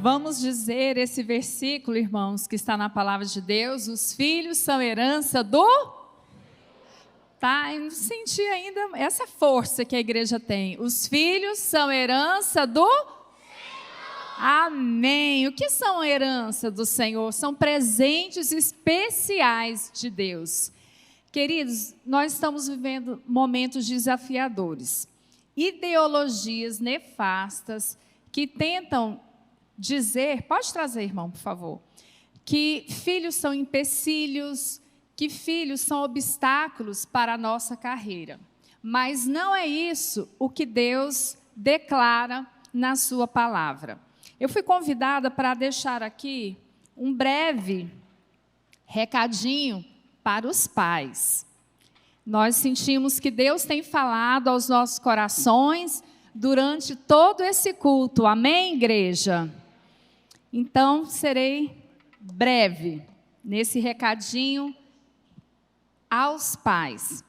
Vamos dizer esse versículo, irmãos, que está na palavra de Deus: os filhos são herança do... Tá? Eu não senti ainda essa força que a igreja tem. Os filhos são herança do... Amém. O que são herança do Senhor? São presentes especiais de Deus. Queridos, nós estamos vivendo momentos desafiadores. Ideologias nefastas que tentam dizer, pode trazer, irmão, por favor, que filhos são empecilhos, que filhos são obstáculos para a nossa carreira. Mas não é isso o que Deus declara na sua palavra. Eu fui convidada para deixar aqui um breve recadinho para os pais. Nós sentimos que Deus tem falado aos nossos corações durante todo esse culto. Amém, igreja? Então, serei breve nesse recadinho aos pais.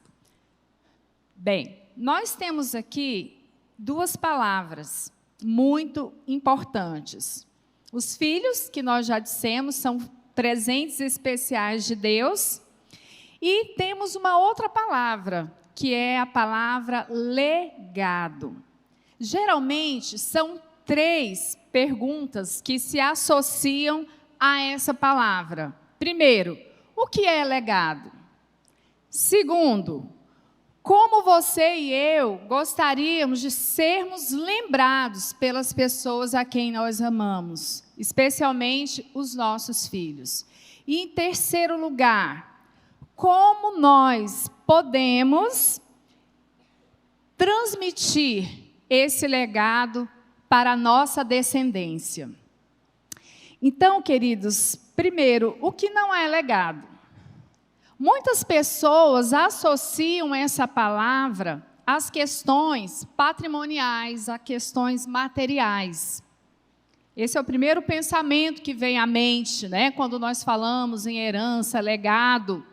Bem, nós temos aqui duas palavras muito importantes. Os filhos, que nós já dissemos, são presentes especiais de Deus. E temos uma outra palavra, que é a palavra legado. Geralmente, são 3 perguntas que se associam a essa palavra. Primeiro, o que é legado? Segundo, como você e eu gostaríamos de sermos lembrados pelas pessoas a quem nós amamos, especialmente os nossos filhos. E em terceiro lugar, como nós podemos transmitir esse legado para a nossa descendência. Então, queridos, primeiro, o que não é legado? Muitas pessoas associam essa palavra às questões patrimoniais, a questões materiais. Esse é o primeiro pensamento que vem à mente, né, quando nós falamos em herança, legado.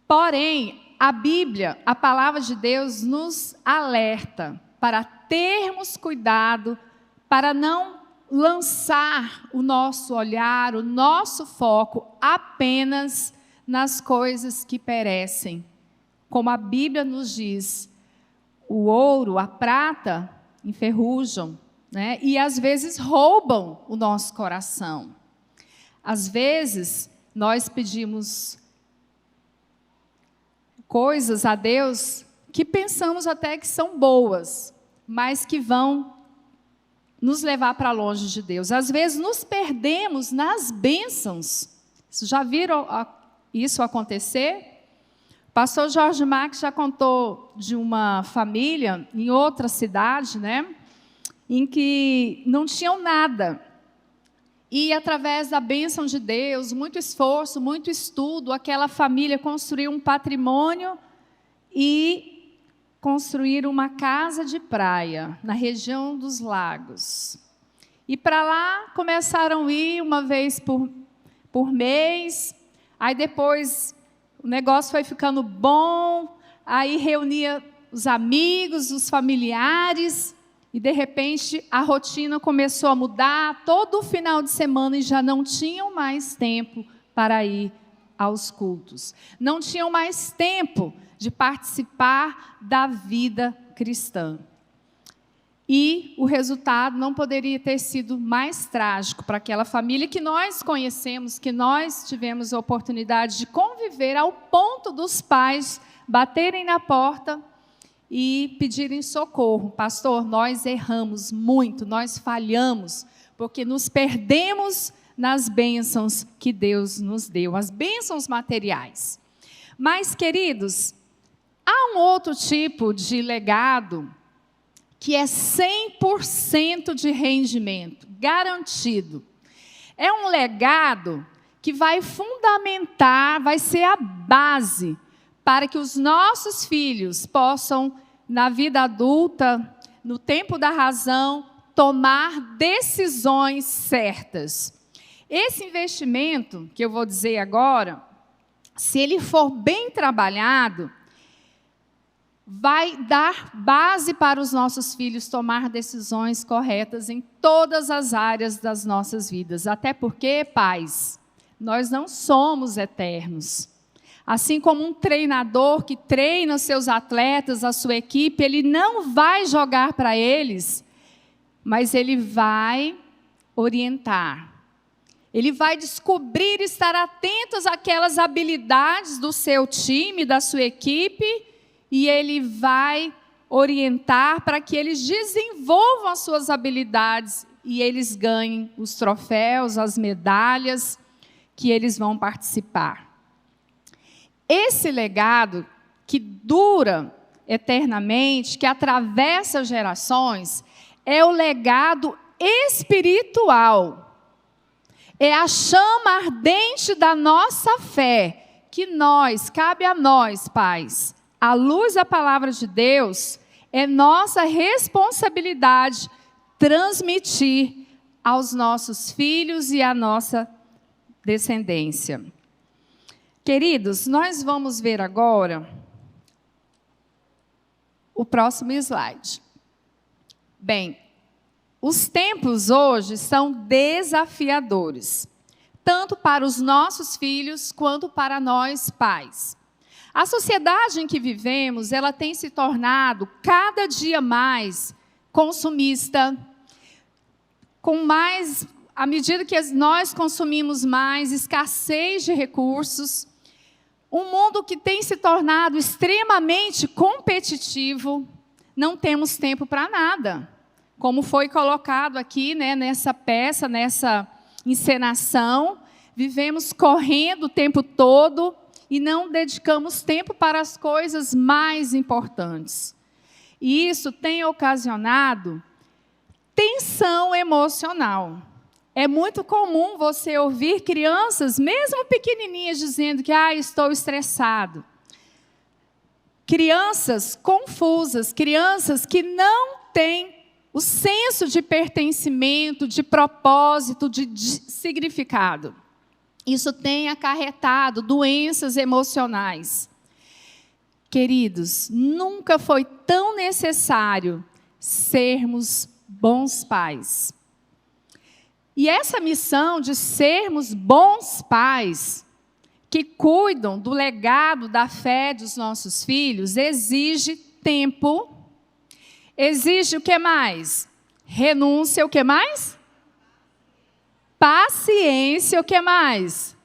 Porém, a Bíblia, a palavra de Deus, nos alerta para termos cuidado, para não lançar o nosso olhar, o nosso foco apenas nas coisas que perecem. Como a Bíblia nos diz, o ouro, a prata enferrujam, né? E às vezes roubam o nosso coração. Às vezes, nós pedimos coisas a Deus que pensamos até que são boas, mas que vão nos levar para longe de Deus. Às vezes nos perdemos nas bênçãos. Vocês já viram isso acontecer? O pastor Jorge Marques já contou de uma família em outra cidade, né, em que não tinham nada. E através da bênção de Deus, muito esforço, muito estudo, aquela família construiu um patrimônio e construíram uma casa de praia na região dos lagos. E para lá começaram a ir uma vez por mês, aí depois o negócio foi ficando bom, aí reunia os amigos, os familiares, e de repente a rotina começou a mudar, todo final de semana, e já não tinham mais tempo para ir aos cultos. Não tinham mais tempo de participar da vida cristã. E o resultado não poderia ter sido mais trágico para aquela família que nós conhecemos, que nós tivemos a oportunidade de conviver, ao ponto dos pais baterem na porta e pedirem socorro. Pastor, nós erramos muito, nós falhamos, porque nos perdemos nas bênçãos que Deus nos deu, as bênçãos materiais. Mas, queridos, há um outro tipo de legado que é 100% de rendimento, garantido. É um legado que vai fundamentar, vai ser a base para que os nossos filhos possam, na vida adulta, no tempo da razão, tomar decisões certas. Esse investimento, que eu vou dizer agora, se ele for bem trabalhado, vai dar base para os nossos filhos tomar decisões corretas em todas as áreas das nossas vidas. Até porque, pais, nós não somos eternos. Assim como um treinador que treina os seus atletas, a sua equipe, ele não vai jogar para eles, mas ele vai orientar. Ele vai descobrir e estar atentos àquelas habilidades do seu time, da sua equipe, e ele vai orientar para que eles desenvolvam as suas habilidades e eles ganhem os troféus, as medalhas que eles vão participar. Esse legado que dura eternamente, que atravessa gerações, é o legado espiritual. É a chama ardente da nossa fé, que cabe a nós, pais, à luz da palavra de Deus, é nossa responsabilidade transmitir aos nossos filhos e à nossa descendência. Queridos, nós vamos ver agora o próximo slide. Bem, os tempos hoje são desafiadores, tanto para os nossos filhos quanto para nós pais. A sociedade em que vivemos, ela tem se tornado cada dia mais consumista, à medida que nós consumimos mais, escassez de recursos, um mundo que tem se tornado extremamente competitivo, não temos tempo para nada. Como foi colocado aqui, né, nessa peça, nessa encenação, vivemos correndo o tempo todo e não dedicamos tempo para as coisas mais importantes. E isso tem ocasionado tensão emocional. É muito comum você ouvir crianças, mesmo pequenininhas, dizendo que estou estressado. Crianças confusas, crianças que não têm o senso de pertencimento, de propósito, de significado. Isso tem acarretado doenças emocionais. Queridos, nunca foi tão necessário sermos bons pais. E essa missão de sermos bons pais, que cuidam do legado da fé dos nossos filhos, exige tempo, exige o que mais? Renúncia, o que mais? Paciência, o que mais?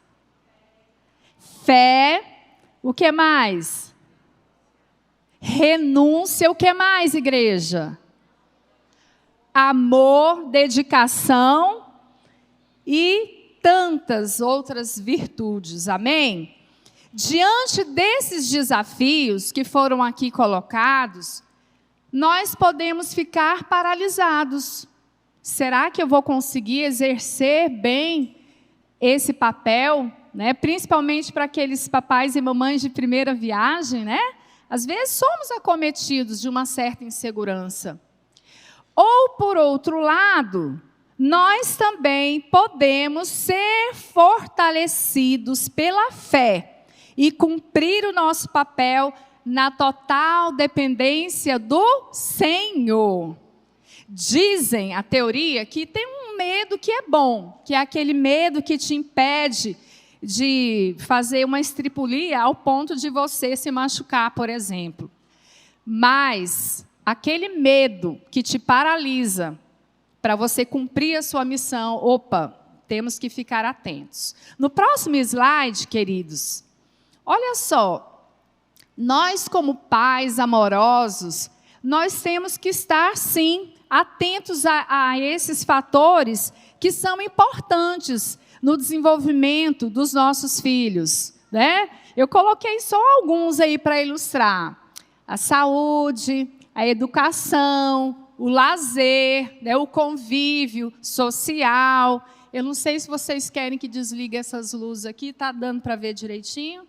Fé, o que mais? Renúncia, o que mais, igreja? Amor, dedicação e tantas outras virtudes, amém? Diante desses desafios que foram aqui colocados, nós podemos ficar paralisados. Será que eu vou conseguir exercer bem esse papel, né? Principalmente para aqueles papais e mamães de primeira viagem, né? Às vezes somos acometidos de uma certa insegurança. Ou, por outro lado, nós também podemos ser fortalecidos pela fé e cumprir o nosso papel na total dependência do Senhor. Dizem a teoria que tem um medo que é bom, que é aquele medo que te impede de fazer uma estripulia ao ponto de você se machucar, por exemplo. Mas aquele medo que te paralisa para você cumprir a sua missão, temos que ficar atentos. No próximo slide, queridos, olha só, nós como pais amorosos, nós temos que estar, sim, atentos a esses fatores que são importantes no desenvolvimento dos nossos filhos, né? Eu coloquei só alguns aí para ilustrar. A saúde, a educação, o lazer, né, o convívio social. Eu não sei se vocês querem que desligue essas luzes aqui. Está dando para ver direitinho?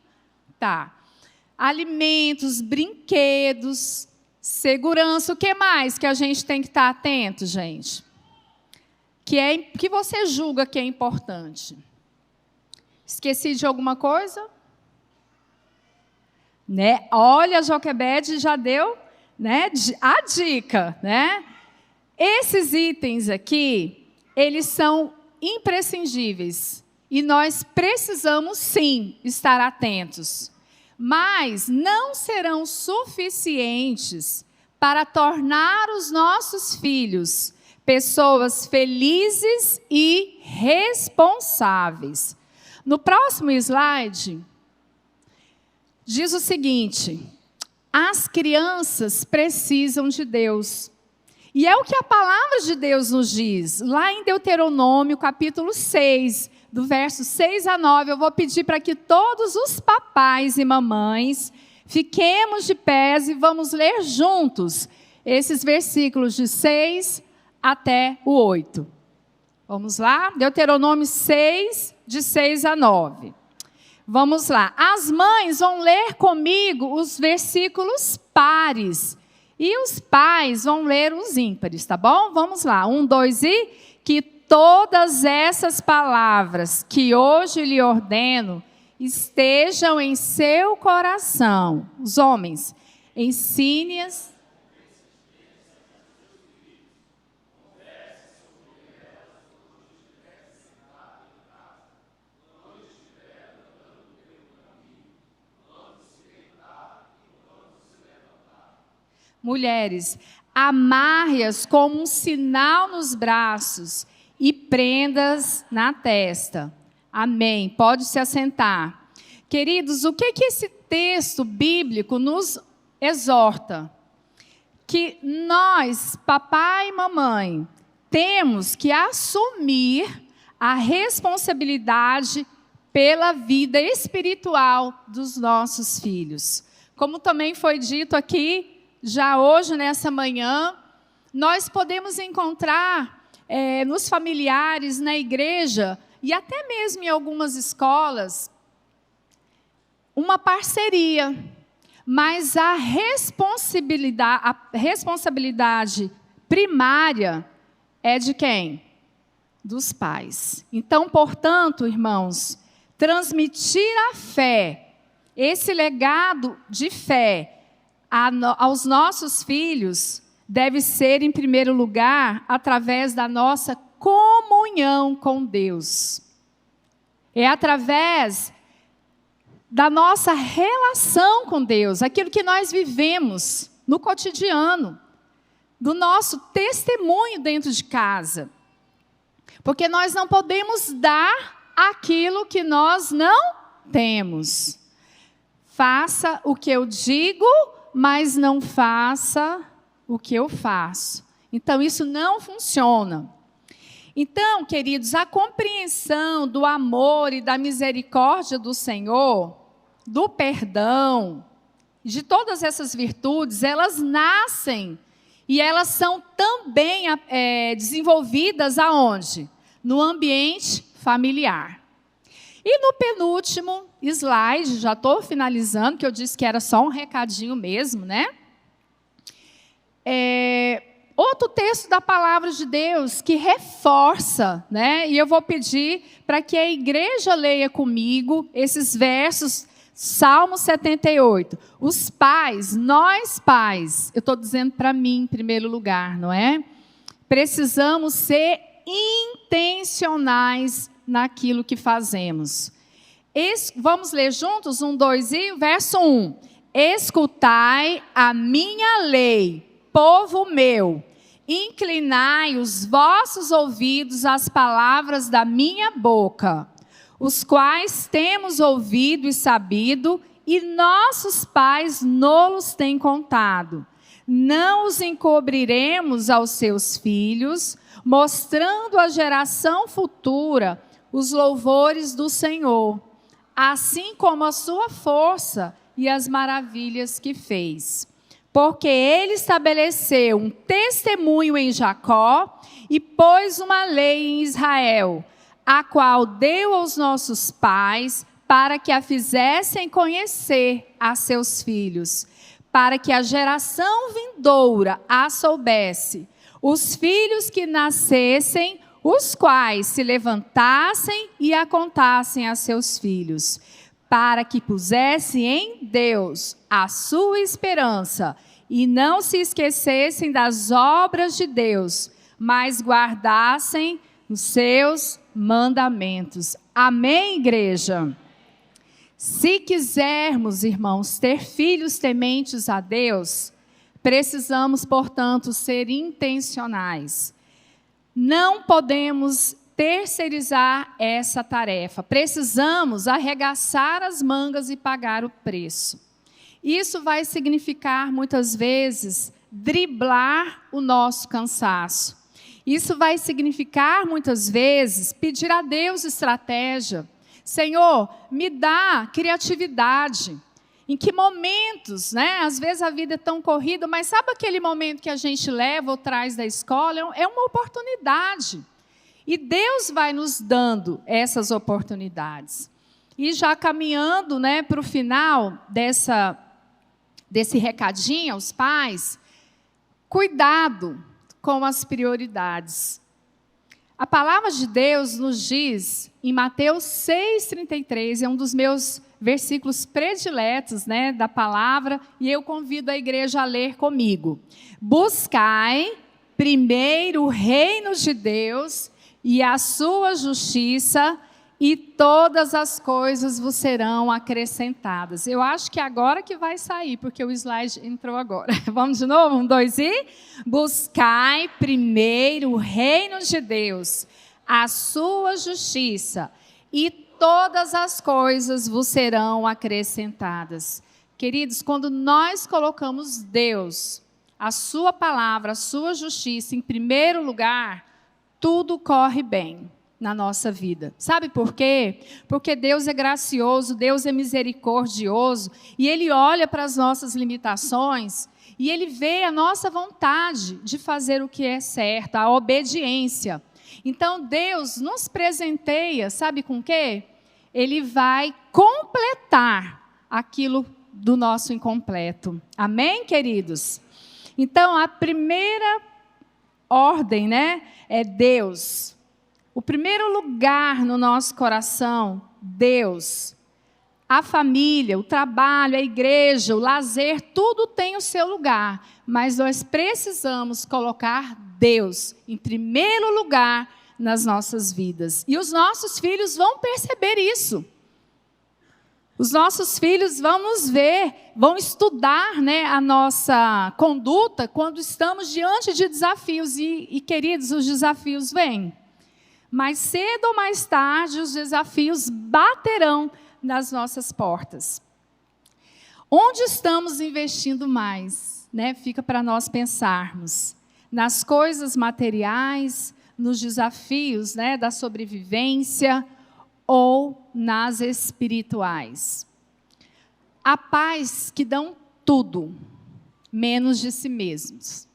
Tá. Alimentos, brinquedos, segurança. O que mais que a gente tem que estar atento, gente? Que você julga que é importante? Esqueci de alguma coisa? né? Olha, a Joquebede já deu, né, a dica, né? Esses itens aqui, eles são imprescindíveis e nós precisamos sim estar atentos, mas não serão suficientes para tornar os nossos filhos pessoas felizes e responsáveis. No próximo slide, diz o seguinte: as crianças precisam de Deus. E é o que a palavra de Deus nos diz. Lá em Deuteronômio, capítulo 6, do verso 6 a 9, eu vou pedir para que todos os papais e mamães fiquemos de pés e vamos ler juntos esses versículos de 6 até o 8. Vamos lá? Deuteronômio 6, de 6 a 9. Vamos lá. As mães vão ler comigo os versículos pares. E os pais vão ler os ímpares, tá bom? Vamos lá. 1, 2 e... Que todas essas palavras que hoje lhe ordeno estejam em seu coração. Os homens, ensine-as. Mulheres, amarre-as como um sinal nos braços e prendas na testa. Amém. Pode se assentar. Queridos, o que esse texto bíblico nos exorta? Que nós, papai e mamãe, temos que assumir a responsabilidade pela vida espiritual dos nossos filhos. Como também foi dito aqui, já hoje, nessa manhã, nós podemos encontrar nos familiares, na igreja, e até mesmo em algumas escolas, uma parceria. Mas a responsabilidade primária é de quem? Dos pais. Então, portanto, irmãos, transmitir a fé, esse legado de fé, aos nossos filhos, deve ser, em primeiro lugar, através da nossa comunhão com Deus. É através da nossa relação com Deus, aquilo que nós vivemos no cotidiano, do nosso testemunho dentro de casa. Porque nós não podemos dar aquilo que nós não temos. Faça o que eu digo, mas não faça o que eu faço. Então, isso não funciona. Então, queridos, a compreensão do amor e da misericórdia do Senhor, do perdão, de todas essas virtudes, elas nascem e elas são também desenvolvidas aonde? No ambiente familiar. E no penúltimo slide, já estou finalizando, que eu disse que era só um recadinho mesmo, né? Outro texto da palavra de Deus que reforça, né? E eu vou pedir para que a igreja leia comigo esses versos, Salmo 78. Os pais, nós pais, eu estou dizendo para mim em primeiro lugar, não é? Precisamos ser intencionais naquilo que fazemos. Vamos ler juntos? 1, 2 e verso 1. Escutai a minha lei, povo meu, inclinai os vossos ouvidos às palavras da minha boca, os quais temos ouvido e sabido, e nossos pais nolos têm contado. Não os encobriremos aos seus filhos, mostrando à geração futura os louvores do Senhor, assim como a sua força e as maravilhas que fez. Porque ele estabeleceu um testemunho em Jacó e pôs uma lei em Israel, a qual deu aos nossos pais para que a fizessem conhecer a seus filhos, para que a geração vindoura a soubesse, os filhos que nascessem, os quais se levantassem e a contassem a seus filhos, para que pusesse em Deus a sua esperança e não se esquecessem das obras de Deus, mas guardassem os seus mandamentos. Amém, igreja? Se quisermos, irmãos, ter filhos tementes a Deus, precisamos, portanto, ser intencionais. Não podemos terceirizar essa tarefa. Precisamos arregaçar as mangas e pagar o preço. Isso vai significar, muitas vezes, driblar o nosso cansaço. Isso vai significar, muitas vezes, pedir a Deus estratégia. Senhor, me dá criatividade. Em que momentos, né? Às vezes a vida é tão corrida, mas sabe aquele momento que a gente leva ou traz da escola? É uma oportunidade. E Deus vai nos dando essas oportunidades. E já caminhando, né, para o final desse recadinho aos pais, cuidado com as prioridades. A palavra de Deus nos diz, em Mateus 6,33, é um dos meus versículos prediletos, né, da palavra, e eu convido a igreja a ler comigo. Buscai primeiro o reino de Deus e a sua justiça, e todas as coisas vos serão acrescentadas. Eu acho que agora que vai sair, porque o slide entrou agora. Vamos de novo? 1, 2 e... Buscai primeiro o reino de Deus, a sua justiça, e todas as coisas vos serão acrescentadas. Queridos, quando nós colocamos Deus, a sua palavra, a sua justiça em primeiro lugar, tudo corre bem na nossa vida. Sabe por quê? Porque Deus é gracioso, Deus é misericordioso, e Ele olha para as nossas limitações, e Ele vê a nossa vontade de fazer o que é certo, a obediência. Então Deus nos presenteia, sabe com o quê? Ele vai completar aquilo do nosso incompleto. Amém, queridos? Então, a primeira ordem, né, é Deus. O primeiro lugar no nosso coração, Deus. A família, o trabalho, a igreja, o lazer, tudo tem o seu lugar. Mas nós precisamos colocar Deus em primeiro lugar nas nossas vidas. E os nossos filhos vão perceber isso. Os nossos filhos vão nos ver, vão estudar, né, a nossa conduta quando estamos diante de desafios. E, queridos, os desafios vêm. Mais cedo ou mais tarde, os desafios baterão nas nossas portas. Onde estamos investindo mais? Né? Fica para nós pensarmos. Nas coisas materiais, nos desafios, né, da sobrevivência, ou nas espirituais. Há pais que dão tudo, menos de si mesmos.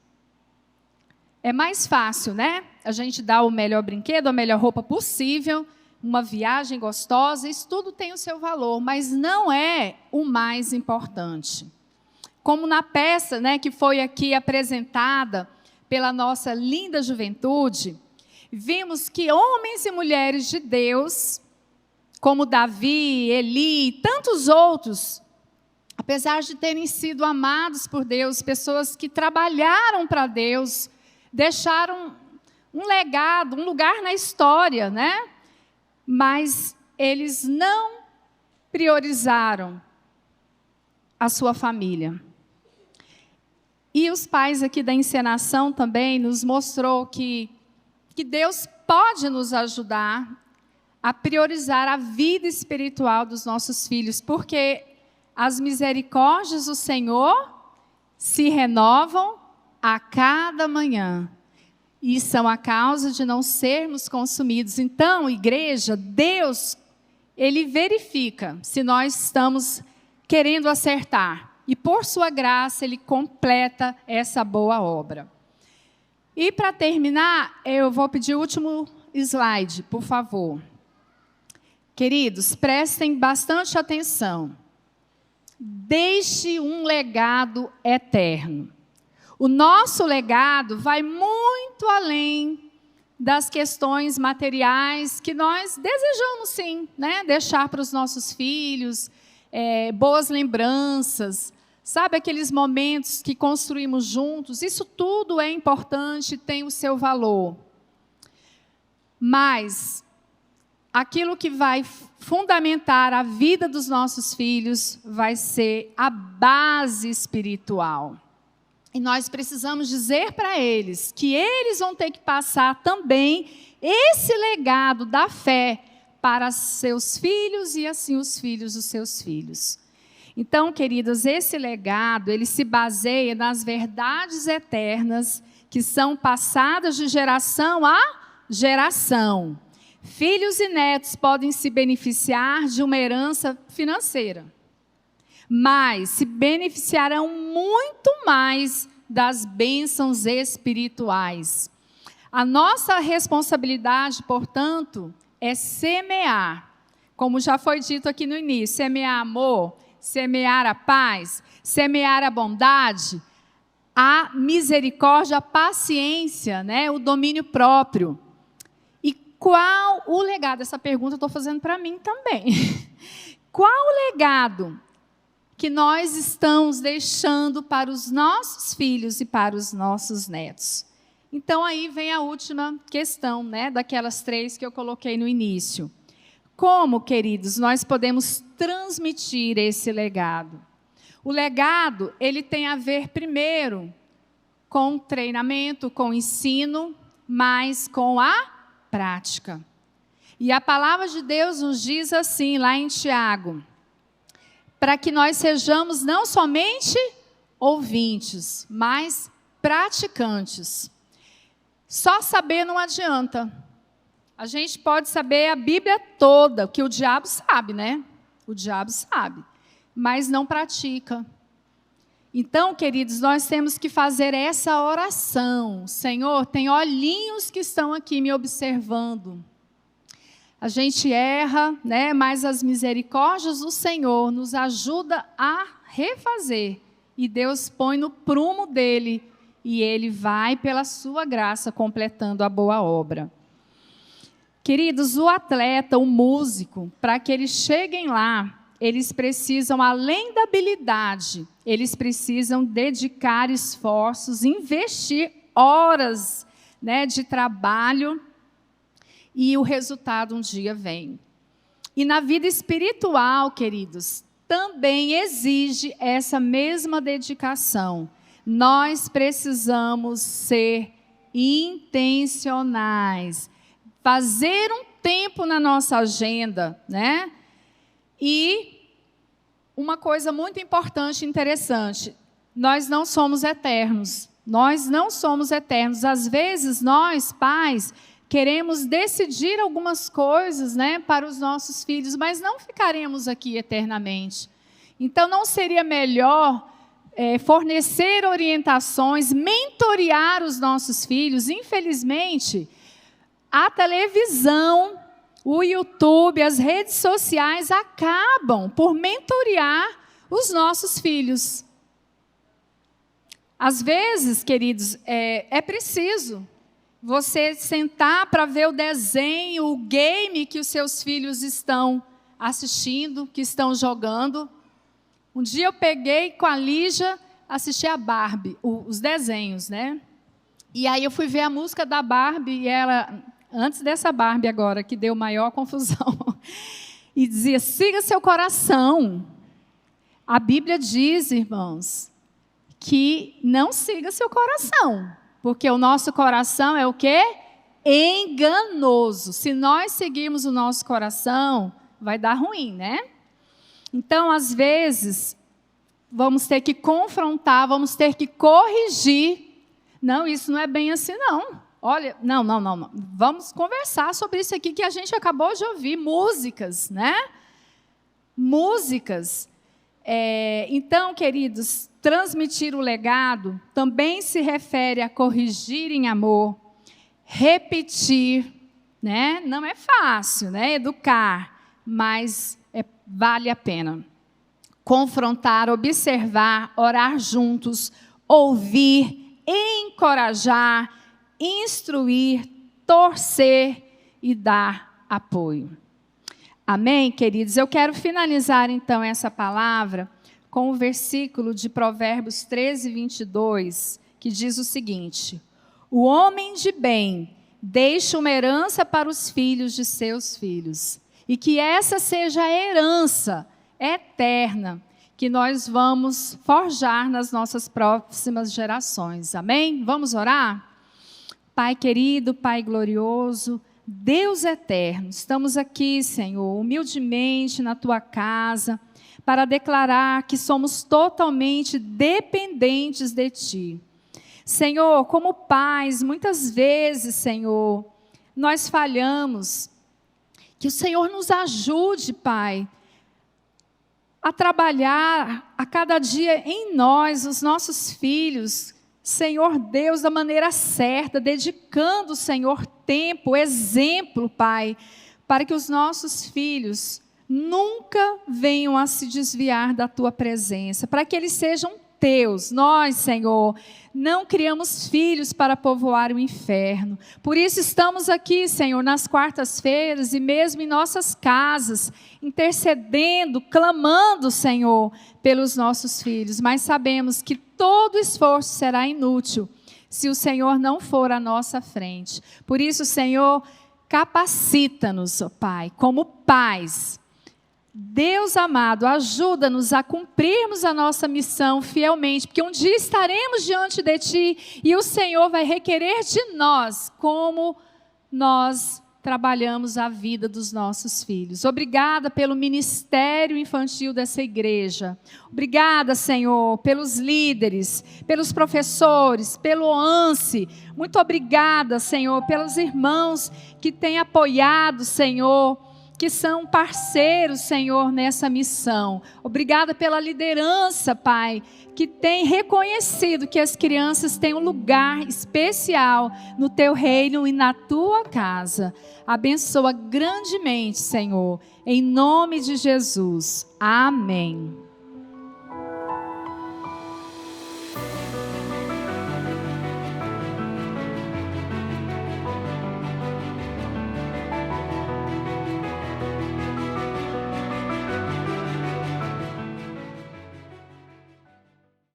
É mais fácil, né? A gente dá o melhor brinquedo, a melhor roupa possível, uma viagem gostosa, isso tudo tem o seu valor, mas não é o mais importante. Como na peça, né, que foi aqui apresentada pela nossa linda juventude, vimos que homens e mulheres de Deus, como Davi, Eli e tantos outros, apesar de terem sido amados por Deus, pessoas que trabalharam para Deus, deixaram um legado, um lugar na história, né? Mas eles não priorizaram a sua família. E os pais aqui da encenação também nos mostrou que Deus pode nos ajudar a priorizar a vida espiritual dos nossos filhos, porque as misericórdias do Senhor se renovam a cada manhã, e são a causa de não sermos consumidos. Então, igreja, Deus, Ele verifica se nós estamos querendo acertar, e por sua graça, Ele completa essa boa obra. E para terminar, eu vou pedir o último slide, por favor. Queridos, prestem bastante atenção. Deixe um legado eterno. O nosso legado vai muito além das questões materiais que nós desejamos, sim, né? Deixar para os nossos filhos, boas lembranças, sabe, aqueles momentos que construímos juntos. Isso tudo é importante, tem o seu valor. Mas aquilo que vai fundamentar a vida dos nossos filhos vai ser a base espiritual. E nós precisamos dizer para eles que eles vão ter que passar também esse legado da fé para seus filhos e assim os filhos dos seus filhos. Então, queridos, esse legado, ele se baseia nas verdades eternas que são passadas de geração a geração. Filhos e netos podem se beneficiar de uma herança financeira, mas se beneficiarão muito mais das bênçãos espirituais. A nossa responsabilidade, portanto, é semear, como já foi dito aqui no início, semear amor, semear a paz, semear a bondade, a misericórdia, a paciência, né, o domínio próprio. E qual o legado? Essa pergunta eu estou fazendo para mim também. Qual o legado que nós estamos deixando para os nossos filhos e para os nossos netos? Então, aí vem a última questão, né, daquelas 3 que eu coloquei no início. Como, queridos, nós podemos transmitir esse legado? O legado, ele tem a ver, primeiro, com treinamento, com ensino, mas com a prática. E a palavra de Deus nos diz assim, lá em Tiago, para que nós sejamos não somente ouvintes, mas praticantes. Só saber não adianta. A gente pode saber a Bíblia toda, que o diabo sabe, né? O diabo sabe, mas não pratica. Então, queridos, nós temos que fazer essa oração. Senhor, tem olhinhos que estão aqui me observando. A gente erra, né? Mas as misericórdias do Senhor nos ajudam a refazer. E Deus põe no prumo dele, e ele vai, pela sua graça, completando a boa obra. Queridos, o atleta, o músico, para que eles cheguem lá, eles precisam, além da habilidade, eles precisam dedicar esforços, investir horas, né, de trabalho, e o resultado um dia vem. E na vida espiritual, queridos, também exige essa mesma dedicação. Nós precisamos ser intencionais, fazer um tempo na nossa agenda, né? E uma coisa muito importante e interessante, nós não somos eternos. Nós não somos eternos. Às vezes, nós, pais, queremos decidir algumas coisas, né, para os nossos filhos, mas não ficaremos aqui eternamente. Então, não seria melhor fornecer orientações, mentorear os nossos filhos? Infelizmente, a televisão, o YouTube, as redes sociais acabam por mentorear os nossos filhos. Às vezes, queridos, é preciso você sentar para ver o desenho, o game que os seus filhos estão assistindo, que estão jogando. Um dia eu peguei com a Lígia, assisti a Barbie, os desenhos, né? E aí eu fui ver a música da Barbie, e ela, antes dessa Barbie agora, que deu maior confusão, e dizia, siga seu coração. A Bíblia diz, irmãos, que não siga seu coração, porque o nosso coração é o quê? Enganoso. Se nós seguirmos o nosso coração, vai dar ruim, né? Então, às vezes, vamos ter que confrontar, vamos ter que corrigir. Não, isso não é bem assim, não. Olha, não. Vamos conversar sobre isso aqui que a gente acabou de ouvir, músicas, né? Músicas. Então, queridos, transmitir o legado também se refere a corrigir em amor, repetir, né? Não é fácil, né? Educar, mas vale a pena. Confrontar, observar, orar juntos, ouvir, encorajar, instruir, torcer e dar apoio. Amém, queridos? Eu quero finalizar, então, essa palavra com o versículo de Provérbios 13, 22, que diz o seguinte: o homem de bem deixa uma herança para os filhos de seus filhos, e que essa seja a herança eterna que nós vamos forjar nas nossas próximas gerações. Amém? Vamos orar? Pai querido, Pai glorioso, Deus eterno, estamos aqui, Senhor, humildemente na Tua casa, para declarar que somos totalmente dependentes de Ti. Senhor, como pais, muitas vezes, Senhor, nós falhamos. Que o Senhor nos ajude, Pai, a trabalhar a cada dia em nós, os nossos filhos, Senhor Deus, da maneira certa, dedicando, Senhor, tempo, exemplo, Pai, para que os nossos filhos nunca venham a se desviar da Tua presença, para que eles sejam Teus. Nós, Senhor, não criamos filhos para povoar o inferno. Por isso estamos aqui, Senhor, nas quartas-feiras e mesmo em nossas casas, intercedendo, clamando, Senhor, pelos nossos filhos. Mas sabemos que todo esforço será inútil se o Senhor não for à nossa frente. Por isso, Senhor, capacita-nos, ó Pai, como pais. Deus amado, ajuda-nos a cumprirmos a nossa missão fielmente, porque um dia estaremos diante de Ti e o Senhor vai requerer de nós como nós trabalhamos a vida dos nossos filhos. Obrigada pelo ministério infantil dessa igreja. Obrigada, Senhor, pelos líderes, pelos professores, pelo OANSE. Muito obrigada, Senhor, pelos irmãos que têm apoiado, Senhor, que são parceiros, Senhor, nessa missão. Obrigada pela liderança, Pai, que tem reconhecido que as crianças têm um lugar especial no Teu reino e na Tua casa. Abençoa grandemente, Senhor, em nome de Jesus. Amém.